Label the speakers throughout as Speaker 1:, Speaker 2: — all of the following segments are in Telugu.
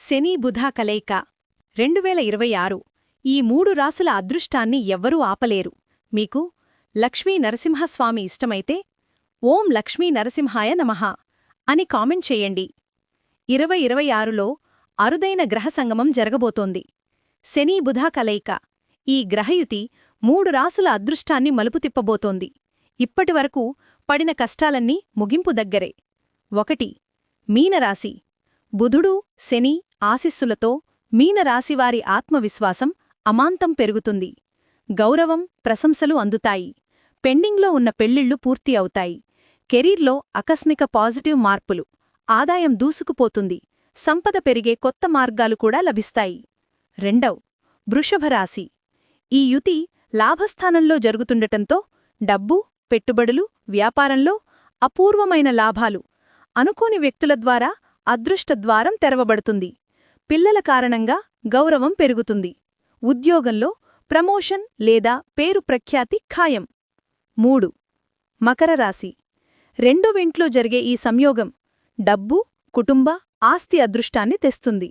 Speaker 1: శని బుధ కలయిక 2026 ఈ 3 రాసుల అదృష్టాన్ని ఎవ్వరూ ఆపలేరు. మీకు లక్ష్మీ నరసింహస్వామి ఇష్టమైతే ఓం లక్ష్మీ నరసింహాయ నమః అని కామెంట్ చెయ్యండి. 2026లో అరుదైన గ్రహసంగమం జరగబోతోంది. శని బుధ కలయిక ఈ గ్రహయుతి 3 రాసుల అదృష్టాన్ని మలుపు తిప్పబోతోంది. ఇప్పటివరకు పడిన కష్టాలన్నీ ముగింపు దగ్గరే. 1 మీనరాశి. బుధుడు శని ఆశీస్సులతో మీనరాశివారి ఆత్మవిశ్వాసం అమాంతం పెరుగుతుంది. గౌరవం ప్రశంసలు అందుతాయి. పెండింగ్లో ఉన్న పెళ్లిళ్లు పూర్తి అవుతాయి. కెరీర్లో ఆకస్మిక పాజిటివ్ మార్పులు. ఆదాయం దూసుకుపోతుంది. సంపద పెరిగే కొత్త మార్గాలు కూడా లభిస్తాయి. 2 వృషభరాశి. ఈ యుతి లాభస్థానంలో జరుగుతుండటంతో డబ్బు, పెట్టుబడులు, వ్యాపారంలో అపూర్వమైన లాభాలు. అనుకోని వ్యక్తుల ద్వారా అదృష్టద్వారం తెరవబడుతుంది. పిల్లల కారణంగా గౌరవం పెరుగుతుంది. ఉద్యోగంలో ప్రమోషన్ లేదా పేరు ప్రఖ్యాతి ఖాయం. 3 మకర రాశి. 2వ ఇంట్లో జరిగే ఈ సంయోగం డబ్బు, కుటుంబ, ఆస్తి అదృష్టాన్ని తెస్తుంది.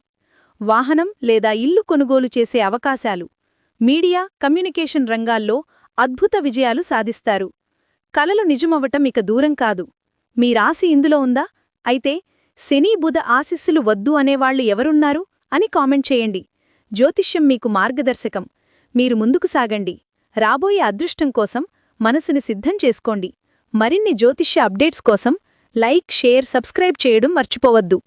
Speaker 1: వాహనం లేదా ఇల్లు కొనుగోలు చేసే అవకాశాలు. మీడియా, కమ్యూనికేషన్ రంగాల్లో అద్భుత విజయాలు సాధిస్తారు. కలలు నిజమవటం ఇక దూరం కాదు. మీ రాశి ఇందులో ఉందా? అయితే శని బుధ ఆశీస్సులు వద్దు అనేవాళ్లు ఎవరున్నారు అని కామెంట్ చేయండి. జ్యోతిష్యం మీకు మార్గదర్శకం. మీరు ముందుకు సాగండి. రాబోయే అదృష్టం కోసం మనసుని సిద్ధం చేసుకోండి. మరిన్ని జ్యోతిష్య అప్డేట్స్ కోసం లైక్, షేర్, సబ్స్క్రైబ్ చేయడం మర్చిపోవద్దు.